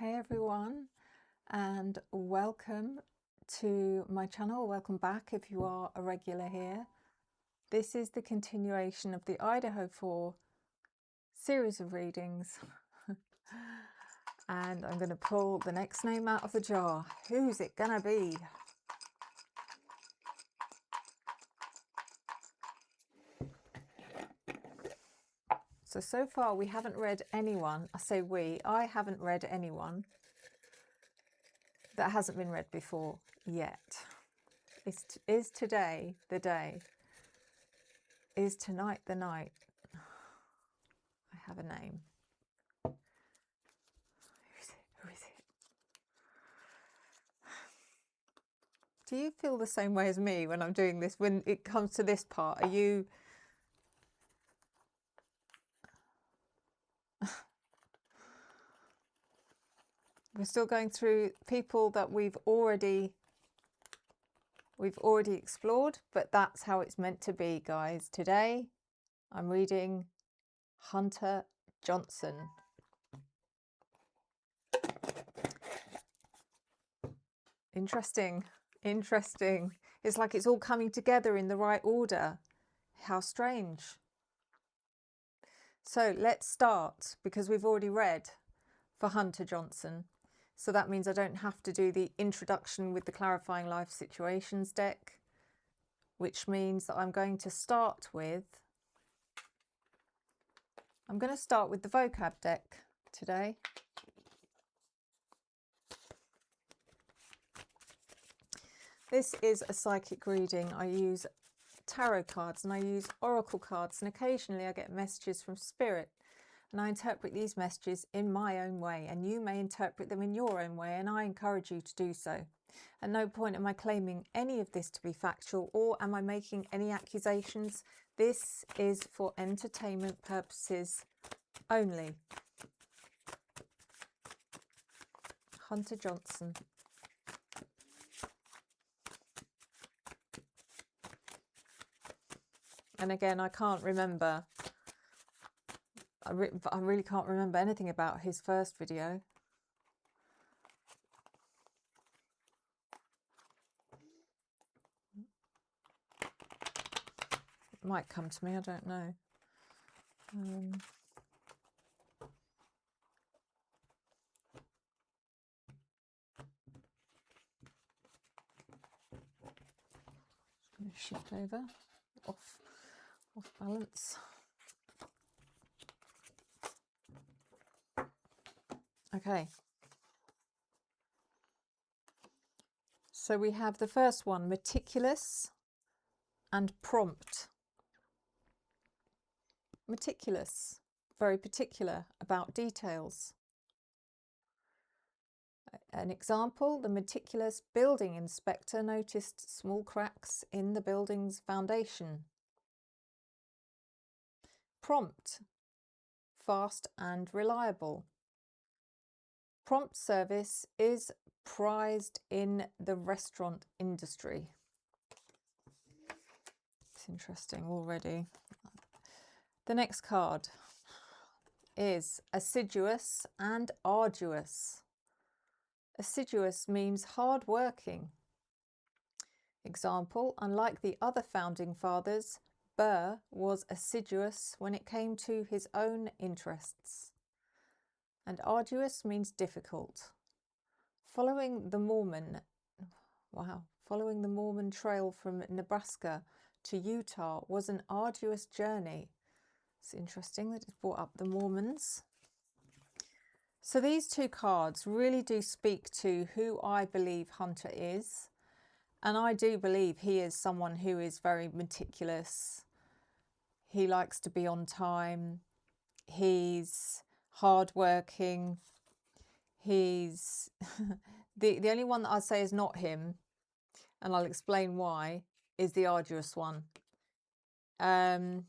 Hey everyone, and welcome to my channel. Welcome back if you are a regular here. This is the continuation of the Idaho 4 series of readings. And I'm going to pull the next name out of the jar. Who's it going to be? So far we haven't read anyone. I say we. I haven't read anyone that hasn't been read before yet. Is today the day? Is tonight the night? I have a name. Who is it? Who is it? Do you feel the same way as me when I'm doing this? When it comes to this part, are you... We're still going through people that we've already explored, but that's how it's meant to be, guys. Today I'm reading Hunter Johnson. Interesting. It's like it's all coming together in the right order. How strange. So let's start, because we've already read for Hunter Johnson. So that means I don't have to do the introduction with the Clarifying Life Situations deck, which means that I'm going to start with the vocab deck today. This is a psychic reading. I use tarot cards and I use oracle cards, and occasionally I get messages from spirit, and I interpret these messages in my own way, and you may interpret them in your own way, and I encourage you to do so. At no point am I claiming any of this to be factual, or am I making any accusations. This is for entertainment purposes only. Hunter Johnson. And again, I can't remember. I really can't remember anything about his first video. It might come to me, I don't know. Just going to shift over, off balance. Okay. So we have the first one, meticulous and prompt. Meticulous, very particular about details. An example, the meticulous building inspector noticed small cracks in the building's foundation. Prompt, fast and reliable. Prompt service is prized in the restaurant industry. It's interesting already. The next card is assiduous and arduous. Assiduous means hard-working. Example, unlike the other founding fathers, Burr was assiduous when it came to his own interests. And arduous means difficult. Following the Mormon trail from Nebraska to Utah was an arduous journey. It's interesting that it's brought up the Mormons. So these two cards really do speak to who I believe Hunter is. And I do believe he is someone who is very meticulous. He likes to be on time. He's hardworking. He's the only one that I'd say is not him, and I'll explain why, is the arduous one. I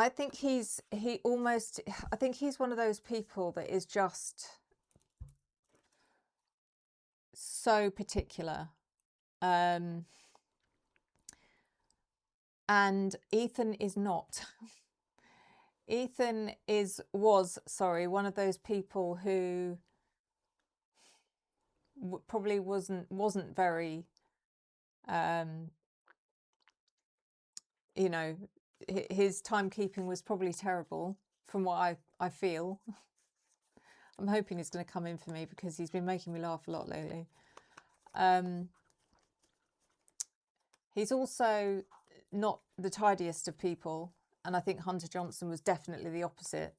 think he's one of those people that is just so particular. And Ethan is not. Ethan was one of those people who probably wasn't very, you know, his timekeeping was probably terrible from what I feel. I'm hoping he's going to come in for me because he's been making me laugh a lot lately. He's also not the tidiest of people, and I think Hunter Johnson was definitely the opposite.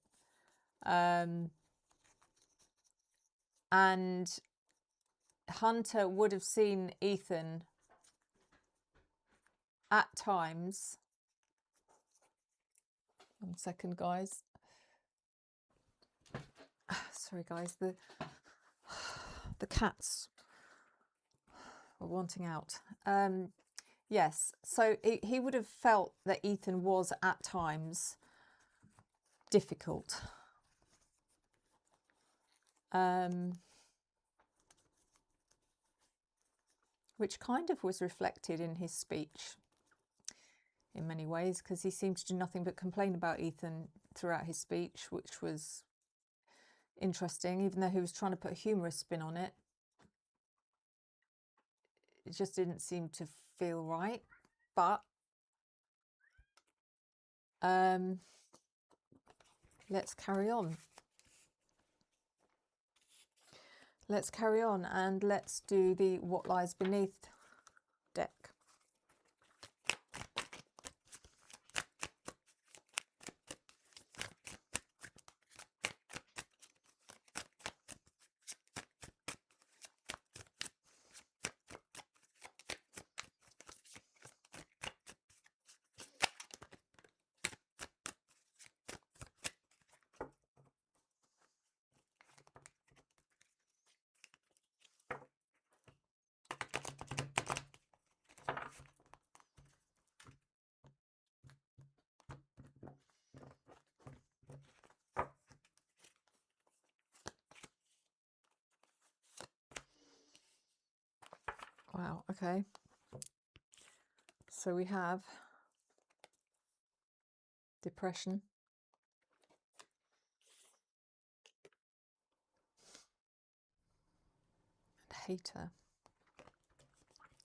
And Hunter would have seen Ethan at times. One second, guys. Sorry, guys. The cats were wanting out. Yes, so he would have felt that Ethan was at times difficult. Which kind of was reflected in his speech in many ways, because he seemed to do nothing but complain about Ethan throughout his speech, which was interesting, even though he was trying to put a humorous spin on it. It just didn't seem to feel right. But let's carry on. Let's carry on and let's do the What Lies Beneath deck. Wow, okay. So we have depression, and hater.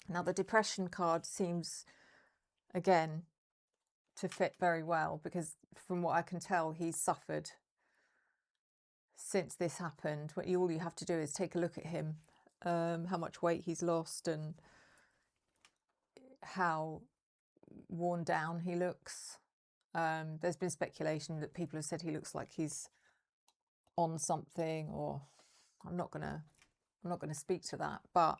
Now the depression card seems, again, to fit very well, because from what I can tell, he's suffered since this happened. All you have to do is take a look at him, how much weight he's lost and how worn down he looks. There's been speculation that people have said he looks like he's on something, or I'm not gonna speak to that, but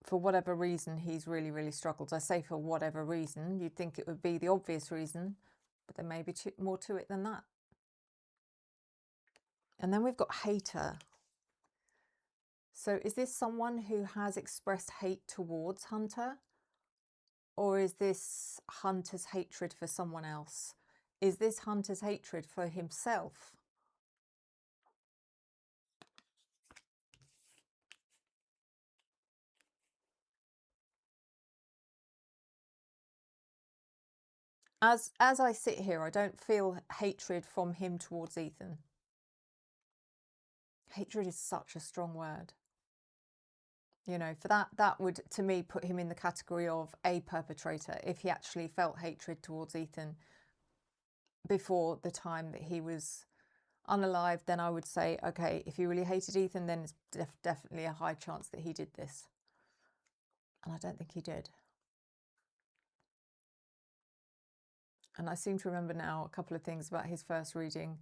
for whatever reason he's really struggled. I say for whatever reason. You'd think it would be the obvious reason, but there may be more to it than that. And then we've got hater. So is this someone who has expressed hate towards Hunter? Or is this Hunter's hatred for someone else? Is this Hunter's hatred for himself? As I sit here, I don't feel hatred from him towards Ethan. Hatred is such a strong word. You know, for that would, to me, put him in the category of a perpetrator if he actually felt hatred towards Ethan before the time that he was unalive. Then I would say, okay, if you really hated Ethan, then it's definitely a high chance that he did this. And I don't think he did. And I seem to remember now a couple of things about his first reading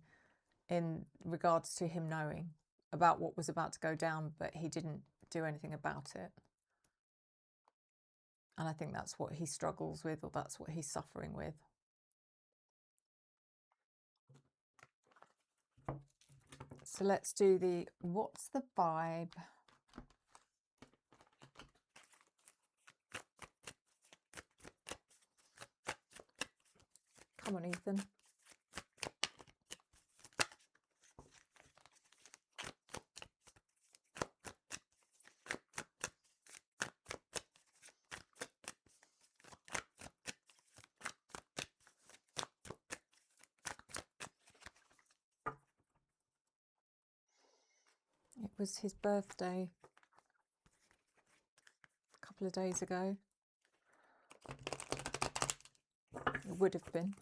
in regards to him knowing about what was about to go down, but he didn't do anything about it. And I think that's what he struggles with, or that's what he's suffering with. So let's do the what's the vibe? Come on, Ethan. was his birthday a couple of days ago. It would have been.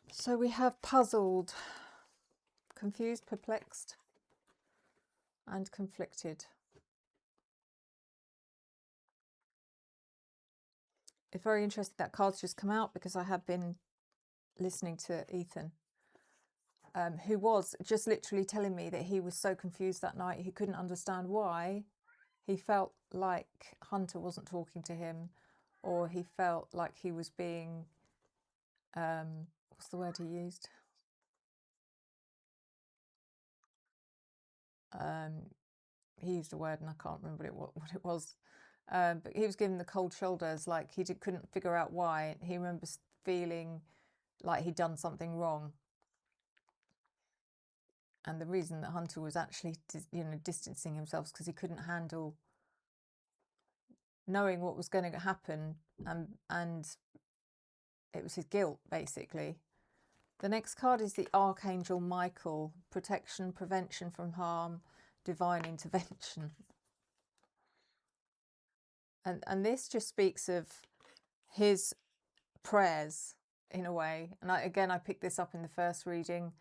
So we have puzzled, confused, perplexed, and conflicted. It's very interesting that card's just come out because I have been listening to Ethan, who was just literally telling me that he was so confused that night. He couldn't understand why. He felt like Hunter wasn't talking to him, or he felt like he was being, what's the word he used? He used a word and I can't remember what it was. But he was given the cold shoulders, like he couldn't figure out why. He remembers feeling like he'd done something wrong. And the reason that Hunter was actually, distancing himself is because he couldn't handle knowing what was going to happen, and it was his guilt, basically. The next card is the Archangel Michael, protection, prevention from harm, divine intervention. And this just speaks of his prayers in a way. And I picked this up in the first reading,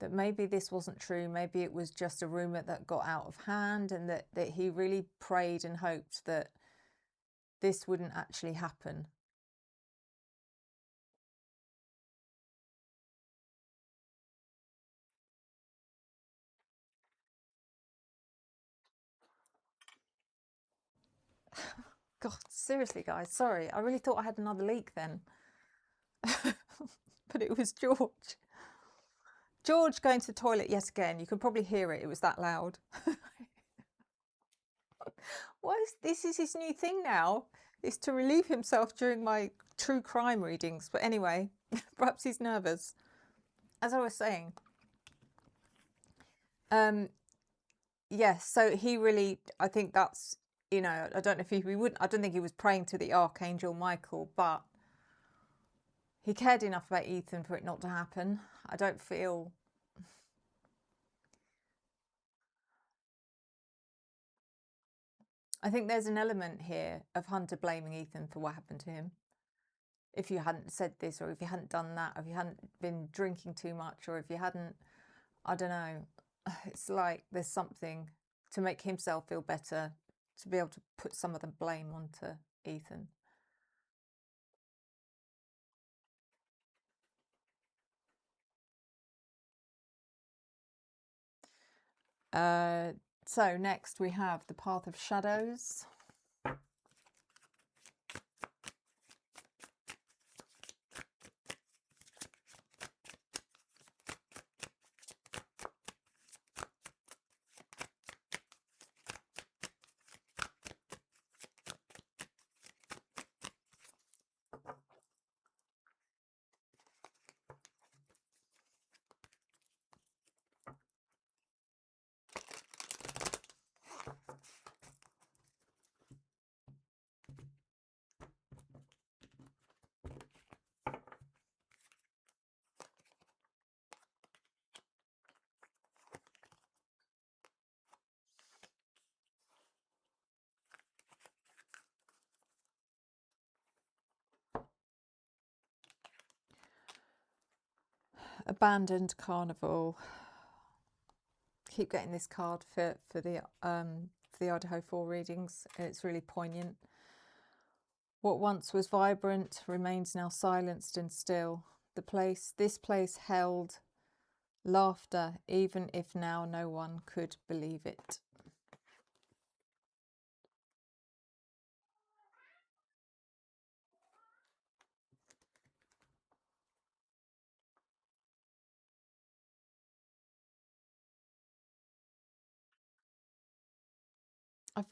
that maybe this wasn't true. Maybe it was just a rumor that got out of hand, and that he really prayed and hoped that this wouldn't actually happen. God, seriously, guys, sorry. I really thought I had another leak then. But it was George. George going to the toilet yet again. You can probably hear it. It was that loud. This is his new thing now, is to relieve himself during my true crime readings. But anyway, perhaps he's nervous. As I was saying, yes, so he really, I think that's, I don't know if I don't think he was praying to the Archangel Michael, but he cared enough about Ethan for it not to happen. I don't feel... I think there's an element here of Hunter blaming Ethan for what happened to him. If you hadn't said this, or if you hadn't done that, or if you hadn't been drinking too much, or if you hadn't, I don't know. It's like there's something to make himself feel better, to be able to put some of the blame onto Ethan. So next we have the Path of Shadows. Abandoned Carnival. Keep getting this card for the Idaho 4 readings. It's really poignant. What once was vibrant remains now silenced and still. This place held laughter, even if now no one could believe it.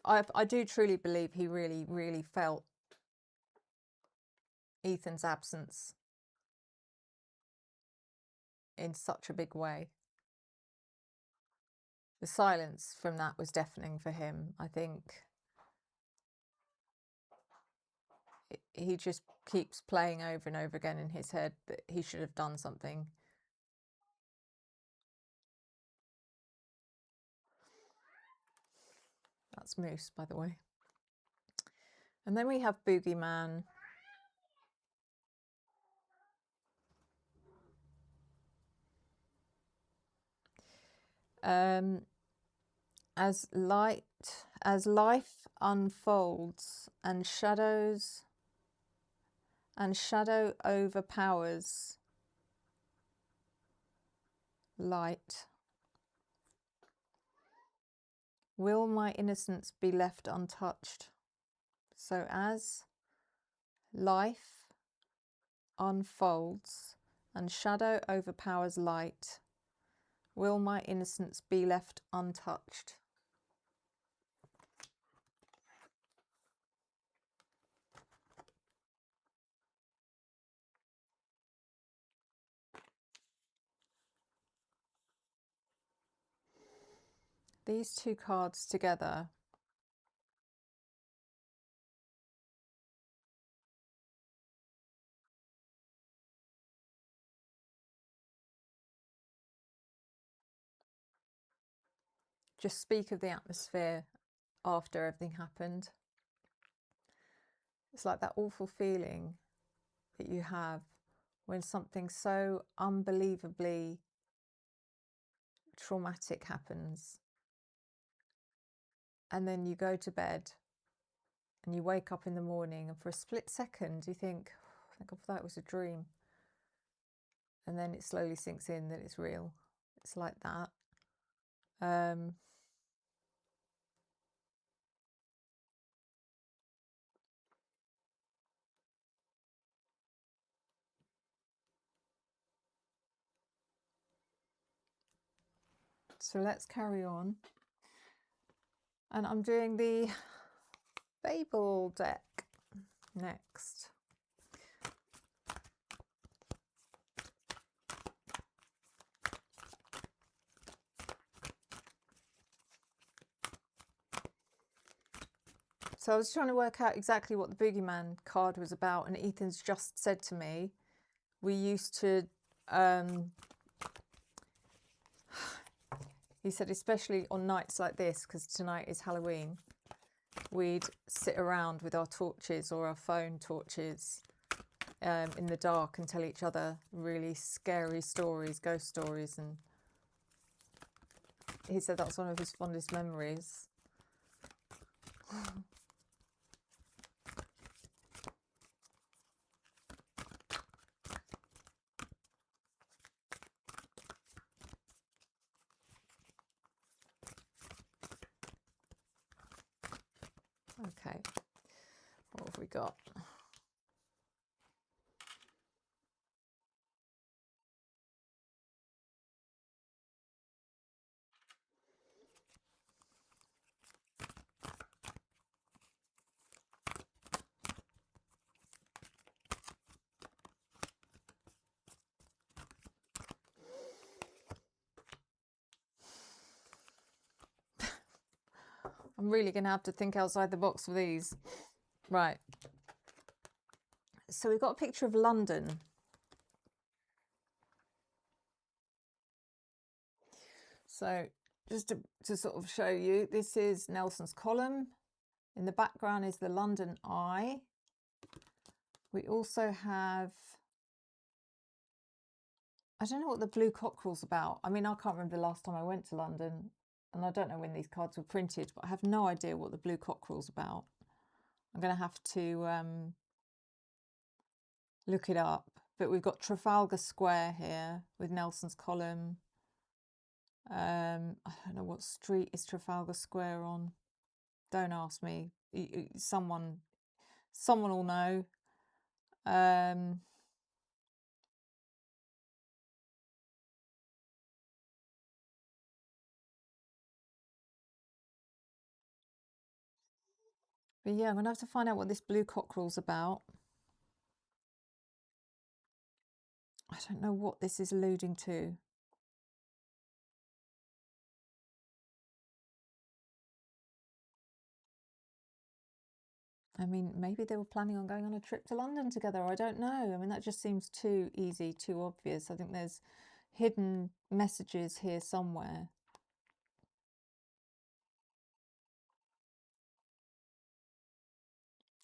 I do truly believe he really, really felt Ethan's absence in such a big way. The silence from that was deafening for him. I think he just keeps playing over and over again in his head that he should have done something. That's Moose, by the way. And then we have Boogeyman. As life unfolds and shadow overpowers light, will my innocence be left untouched? So as life unfolds and shadow overpowers light, will my innocence be left untouched? These two cards together just speak of the atmosphere after everything happened. It's like that awful feeling that you have when something so unbelievably traumatic happens, and then you go to bed and you wake up in the morning, and for a split second you think, oh, thank God for that, it was a dream. And then it slowly sinks in that it's real. It's like that. So let's carry on. And I'm doing the Fable deck next. So I was trying to work out exactly what the Boogeyman card was about, and Ethan's just said to me, we used to, he said, especially on nights like this, because tonight is Halloween, we'd sit around with our torches or our phone torches in the dark and tell each other really scary stories, ghost stories. And he said that's one of his fondest memories. Okay, what have we got? I'm really going to have to think outside the box for these. Right. So we've got a picture of London. So just to sort of show you, this is Nelson's column. In the background is the London Eye. We also have, I don't know what the blue cockerel's about. I mean, I can't remember the last time I went to London, and I don't know when these cards were printed, but I have no idea what the blue cockerel's about. I'm going to have to look it up. But we've got Trafalgar Square here with Nelson's column. I don't know what street is Trafalgar Square on. Don't ask me. Someone will know. But yeah, I'm going to have to find out what this blue cockerel's about. I don't know what this is alluding to. I mean, maybe they were planning on going on a trip to London together. I don't know. I mean, that just seems too easy, too obvious. I think there's hidden messages here somewhere.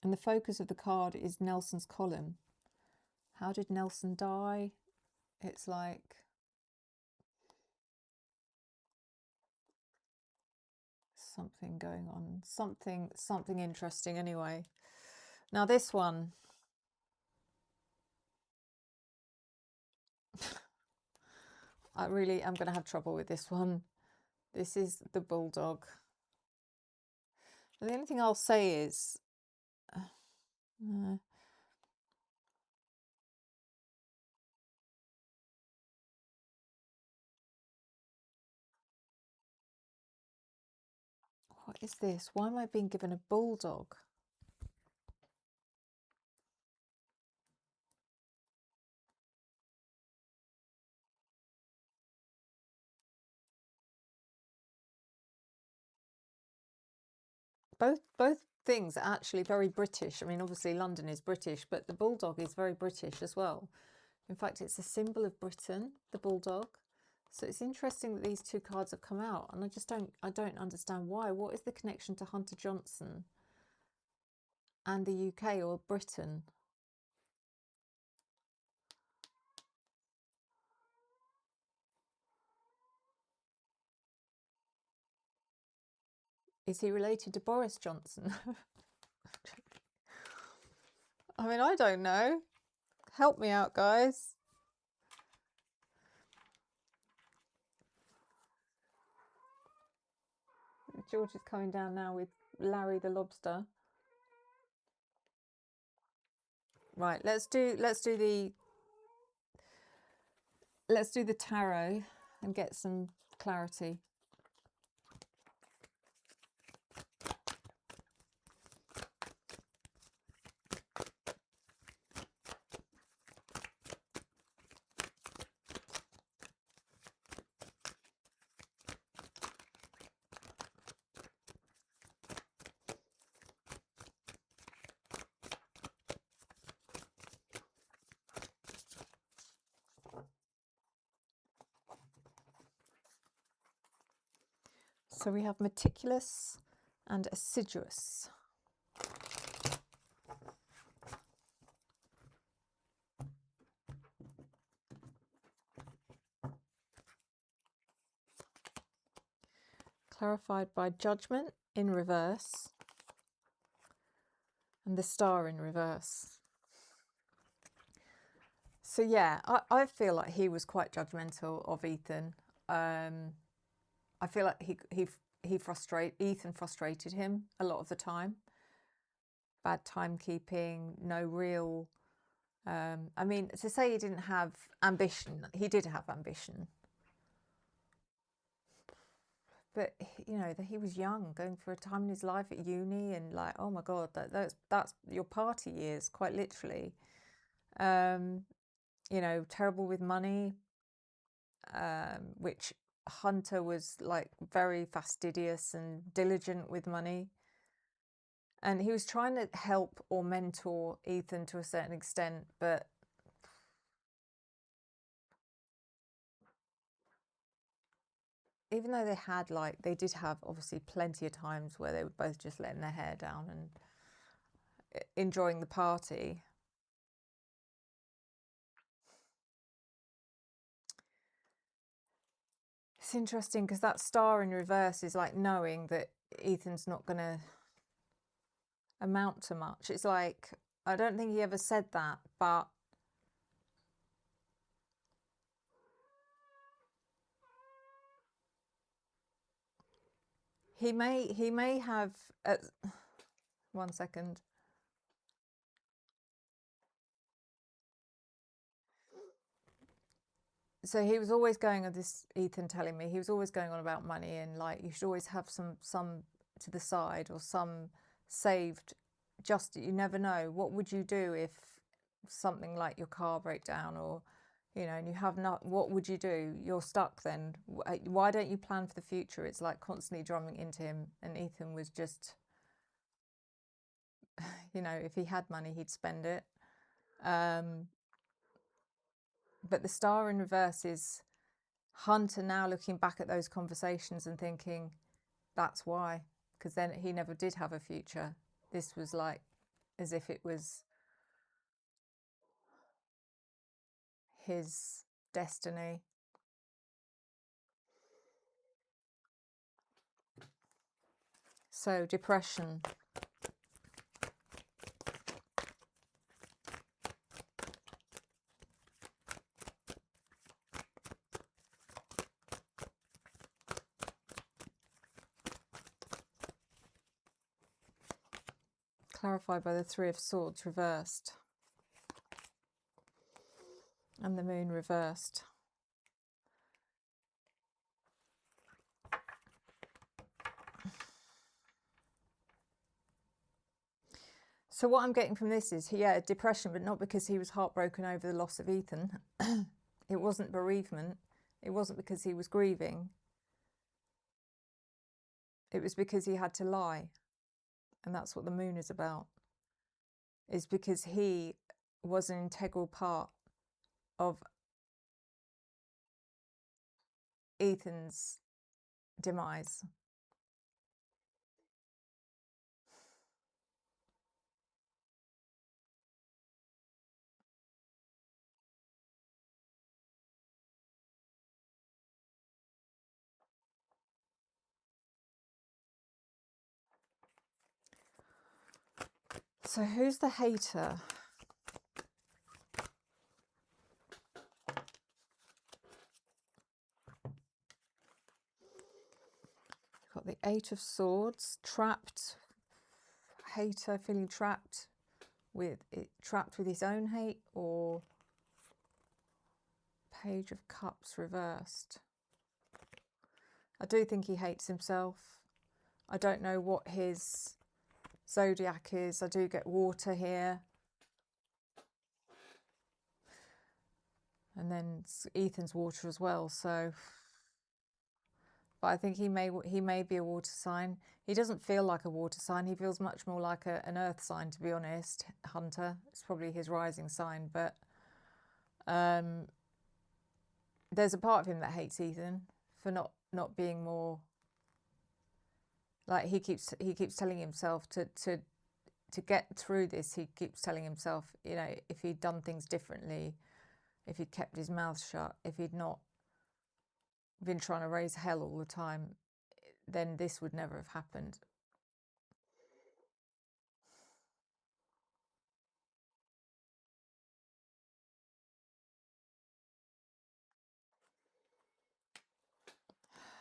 And the focus of the card is Nelson's column. How did Nelson die? It's like something going on, something interesting anyway. Now this one, I really am going to have trouble with this one. This is the bulldog. And the only thing I'll say is, what is this? Why am I being given a bulldog? Both things are actually very British. I mean, obviously London is British, but the bulldog is very British as well. In fact, it's a symbol of Britain, the bulldog. So it's interesting that these two cards have come out, and I don't understand why. What is the connection to Hunter Johnson and the UK or Britain? Is he related to Boris Johnson? I mean, I don't know. Help me out, guys. George is coming down now with Larry the lobster. Right, let's do the tarot and get some clarity. So we have meticulous and assiduous. Clarified by judgment in reverse and the star in reverse. So yeah, I feel like he was quite judgmental of Ethan. I feel like Ethan frustrated him a lot of the time. Bad timekeeping, no real. I mean, to say he didn't have ambition, he did have ambition. But you know, that he was young, going through a time in his life at uni, and like, oh my God, that's your party years, quite literally. You know, terrible with money, which Hunter was like very fastidious and diligent with money. And he was trying to help or mentor Ethan to a certain extent, but even though they did have obviously plenty of times where they were both just letting their hair down and enjoying the party. It's interesting because that star in reverse is like knowing that Ethan's not going to amount to much. It's like, I don't think he ever said that, but he may have. One second. So he was always going on this, Ethan telling me, he was always going on about money and like you should always have some to the side or some saved. Just, you never know. What would you do if something like your car broke down, or, you know, and you have not, what would you do? You're stuck then. Why don't you plan for the future? It's like constantly drumming into him. And Ethan was just, you know, if he had money, he'd spend it. But the Star in reverse is Hunter now looking back at those conversations and thinking, that's why, because then he never did have a future. This was like as if it was his destiny. So depression. Clarified by the Three of Swords reversed. And the Moon reversed. So what I'm getting from this is, yeah, depression, but not because he was heartbroken over the loss of Ethan. It wasn't bereavement. It wasn't because he was grieving. It was because he had to lie. And that's what the Moon is about. Is because he was an integral part of Ethan's demise. So who's the hater? Got the Eight of Swords, trapped, hater, feeling trapped with his own hate, or Page of Cups reversed. I do think he hates himself. I don't know what his Zodiac is. I do get water here. And then Ethan's water as well, so... But I think he may be a water sign. He doesn't feel like a water sign. He feels much more like an earth sign, to be honest. Hunter. It's probably his rising sign, but there's a part of him that hates Ethan for not being more, like, he keeps telling himself to get through this. He keeps telling himself, you know, if he'd done things differently, if he'd kept his mouth shut, if he'd not been trying to raise hell all the time, then this would never have happened.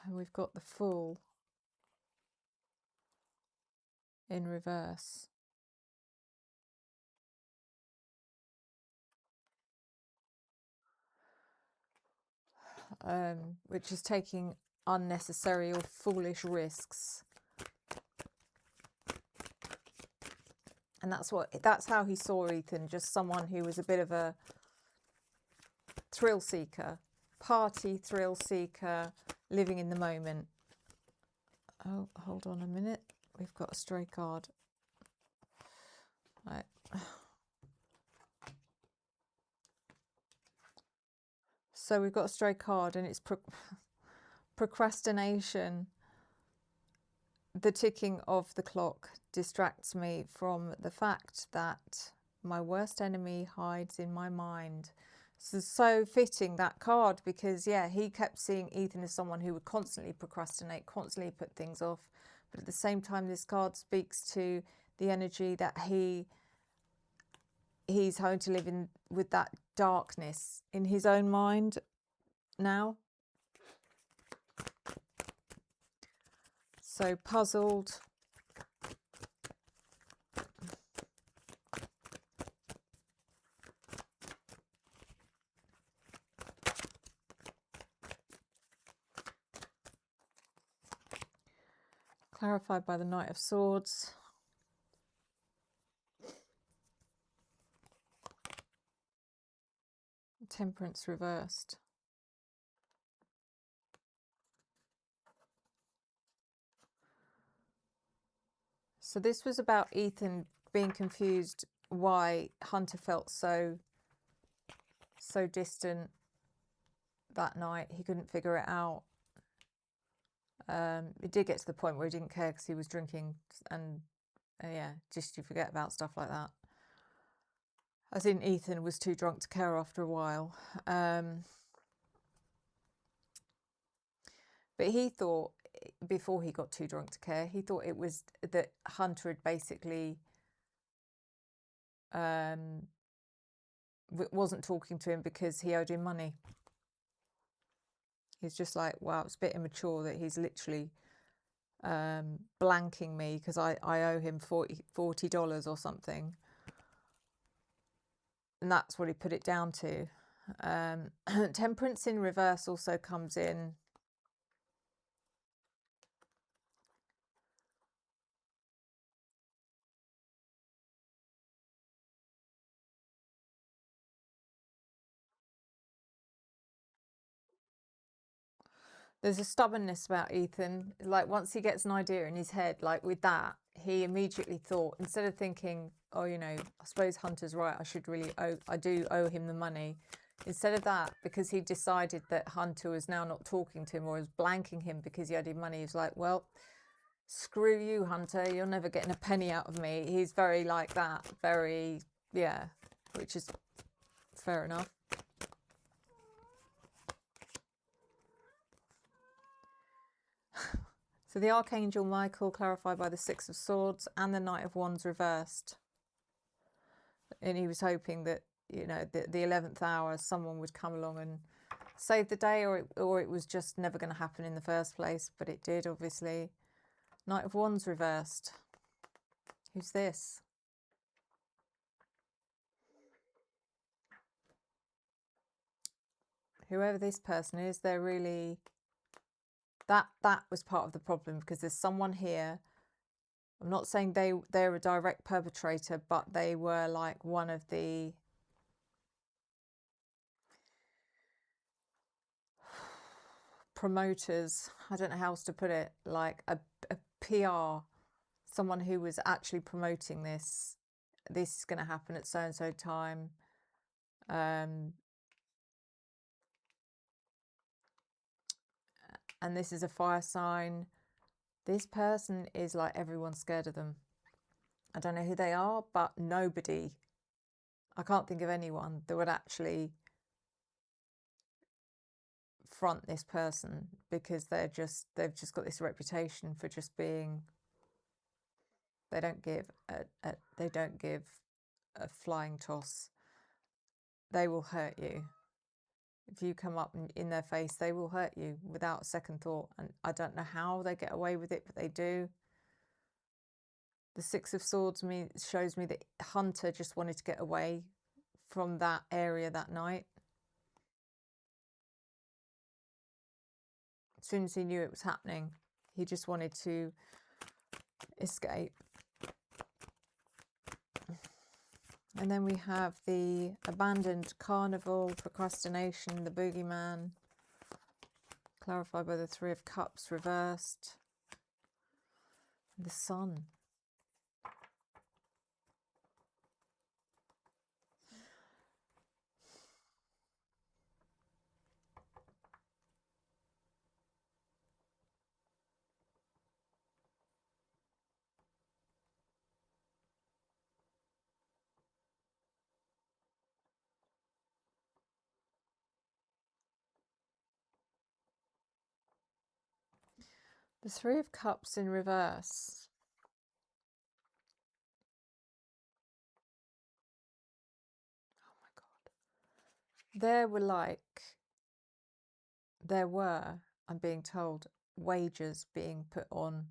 And we've got the Fool in reverse. Which is taking unnecessary or foolish risks. And that's how he saw Ethan, just someone who was a bit of a thrill seeker, party thrill seeker, living in the moment. Oh, hold on a minute. We've got a stray card. Right. So we've got a stray card, and it's procrastination. The ticking of the clock distracts me from the fact that my worst enemy hides in my mind. So fitting, that card, because, yeah, he kept seeing Ethan as someone who would constantly procrastinate, constantly put things off. But at the same time, this card speaks to the energy that he's having to live in with that darkness in his own mind now. So puzzled. Clarified by the Knight of Swords. Temperance reversed. So this was about Ethan being confused why Hunter felt so distant that night. He couldn't figure it out. It did get to the point where he didn't care because he was drinking, and yeah, just you forget about stuff like that. I think Ethan was too drunk to care after a while. But he thought, before he got too drunk to care, he thought it was that Hunter had basically wasn't talking to him because he owed him money. He's just like, wow, it's a bit immature that he's literally blanking me because I owe him $40 or something. And that's what he put it down to. Temperance in reverse also comes in. There's a stubbornness about Ethan. Like once he gets an idea in his head, like with that, he immediately thought, instead of thinking, oh, you know, I suppose Hunter's right, I do owe him the money. Instead of that, because he decided that Hunter was now not talking to him or was blanking him because he owed him money, he was like, well, screw you, Hunter, you're never getting a penny out of me. He's very like that, very, yeah, which is fair enough. So the Archangel Michael, clarified by the Six of Swords, and the Knight of Wands reversed. And he was hoping that, you know, the 11th hour, someone would come along and save the day, or it was just never going to happen in the first place. But it did, obviously. Knight of Wands reversed. Who's this? Whoever this person is, they're really... That was part of the problem, because there's someone here. I'm not saying they're a direct perpetrator, but they were like one of the promoters. I don't know how else to put it. Like a PR, someone who was actually promoting this. This is going to happen at so and so time. And this is a fire sign. This person is like everyone's scared of them. I don't know who they are, but nobody, I can't think of anyone that would actually front this person, because they've just got this reputation for just being, they don't give a flying toss. They will hurt you. If you come up in their face, they will hurt you without a second thought. And I don't know how they get away with it, but they do. The Six of Swords shows me that Hunter just wanted to get away from that area that night. As soon as he knew it was happening, he just wanted to escape. And then we have the abandoned carnival, procrastination, the boogeyman, clarified by the Three of Cups reversed, the Sun. The Three of Cups in reverse. Oh my God. There were, I'm being told, wagers being put on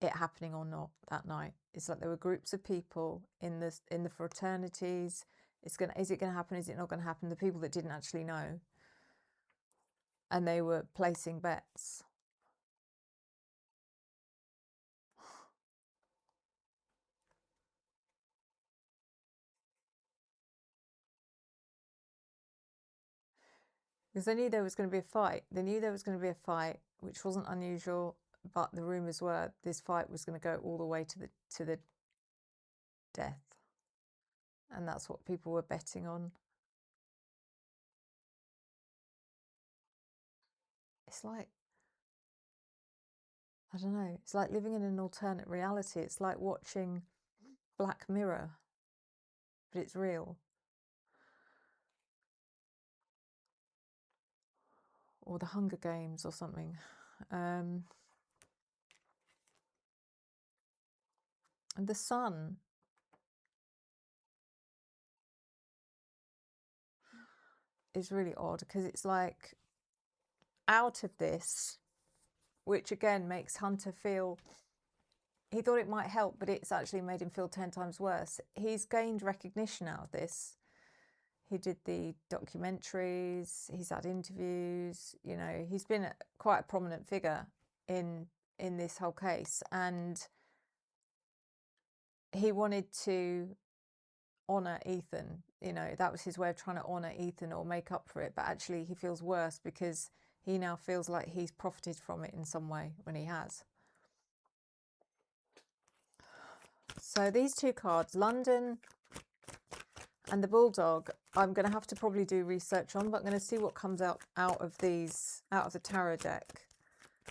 it happening or not that night. It's like there were groups of people in the fraternities. Is it gonna happen? Is it not gonna happen? The people that didn't actually know. And they were placing bets. Because they knew there was going to be a fight. They knew there was going to be a fight, which wasn't unusual, but the rumours were this fight was going to go all the way to the death. And that's what people were betting on. It's like, I don't know, it's like living in an alternate reality. It's like watching Black Mirror, but it's real. Or the Hunger Games or something. And the sun is really odd because it's like out of this, which again makes Hunter feel, he thought it might help, but it's actually made him feel 10 times worse. He's gained recognition out of this. He did the documentaries, he's had interviews, you know, he's been quite a prominent figure in this whole case, and he wanted to honour Ethan, you know, that was his way of trying to honour Ethan or make up for it, but actually he feels worse because he now feels like he's profited from it in some way when he has. So these two cards, London and the Bulldog, I'm going to have to probably do research on, but I'm going to see what comes out of these, out of the tarot deck.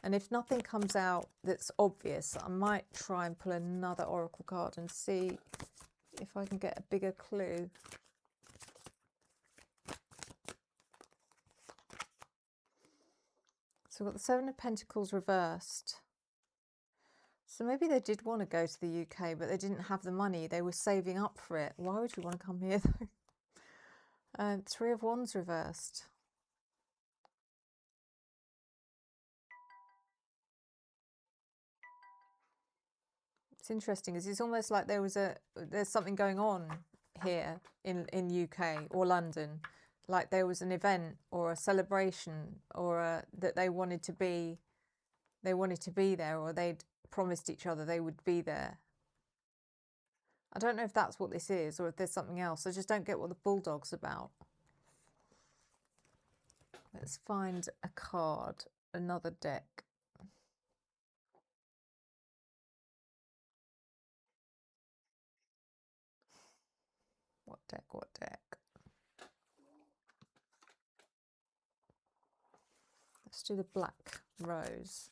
And if nothing comes out that's obvious, I might try and pull another oracle card and see if I can get a bigger clue. So we've got the Seven of Pentacles reversed. So maybe they did want to go to the UK, but they didn't have the money. They were saving up for it. Why would you want to come here, though? Three of Wands reversed. It's interesting because it's almost like there's something going on here in UK or London, like there was an event or a celebration or that they wanted to be there, or they'd promised each other they would be there. I don't know if that's what this is or if there's something else. I just don't get what the Bulldog's about. Let's find a card, another deck. What deck, what deck? Let's do the Black Rose.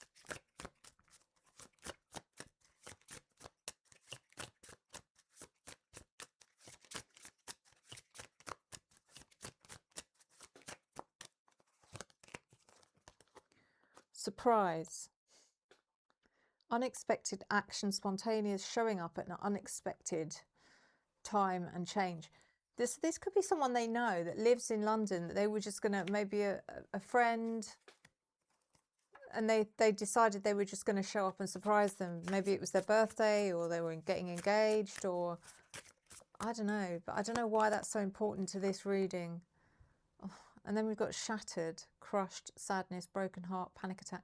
Surprise. Unexpected action, spontaneous showing up at an unexpected time and change. This could be someone they know that lives in London, that they were just going to, maybe a friend, and they decided they were just going to show up and surprise them. Maybe it was their birthday, or they were getting engaged, or I don't know. But I don't know why that's so important to this reading. Oh, and then we've got shattered, crushed, sadness, broken heart, panic attack.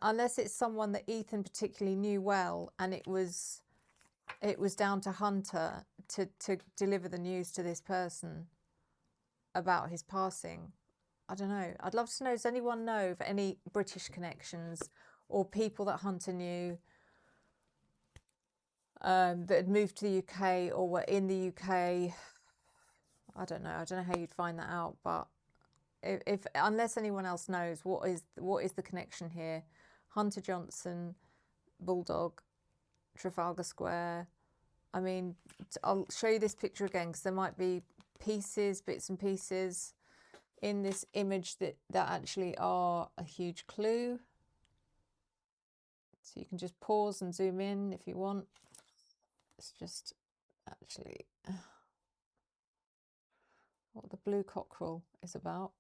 Unless it's someone that Ethan particularly knew well, and it was down to Hunter to deliver the news to this person about his passing. I don't know. I'd love to know, does anyone know of any British connections or people that Hunter knew that had moved to the UK or were in the UK? I don't know. I don't know how you'd find that out, but if unless anyone else knows, what is the connection here? Hunter Johnson, Bulldog, Trafalgar Square. I mean, I'll show you this picture again because there might be bits and pieces in this image that actually are a huge clue. So you can just pause and zoom in if you want. It's just actually what the blue cockerel is about.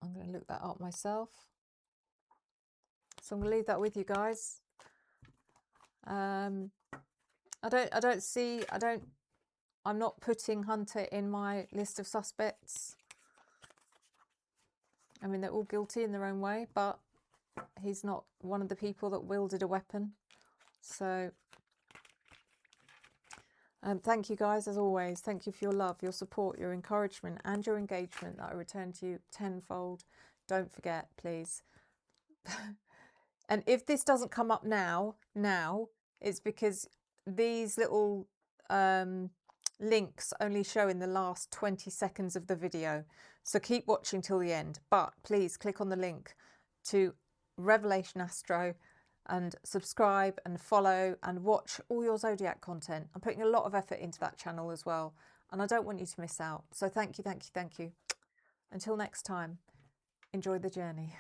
I'm going to look that up myself. So I'm going to leave that with you guys. I'm not putting Hunter in my list of suspects. I mean, they're all guilty in their own way, but he's not one of the people that wielded a weapon. So, Thank you guys, as always. Thank you for your love, your support, your encouragement and your engagement that I return to you tenfold. Don't forget, please. And if this doesn't come up now, it's because these little links only show in the last 20 seconds of the video. So keep watching till the end. But please click on the link to Revelation Astro and subscribe and follow and watch all your Zodiac content. I'm putting a lot of effort into that channel as well. And I don't want you to miss out. So thank you, thank you, thank you. Until next time, enjoy the journey.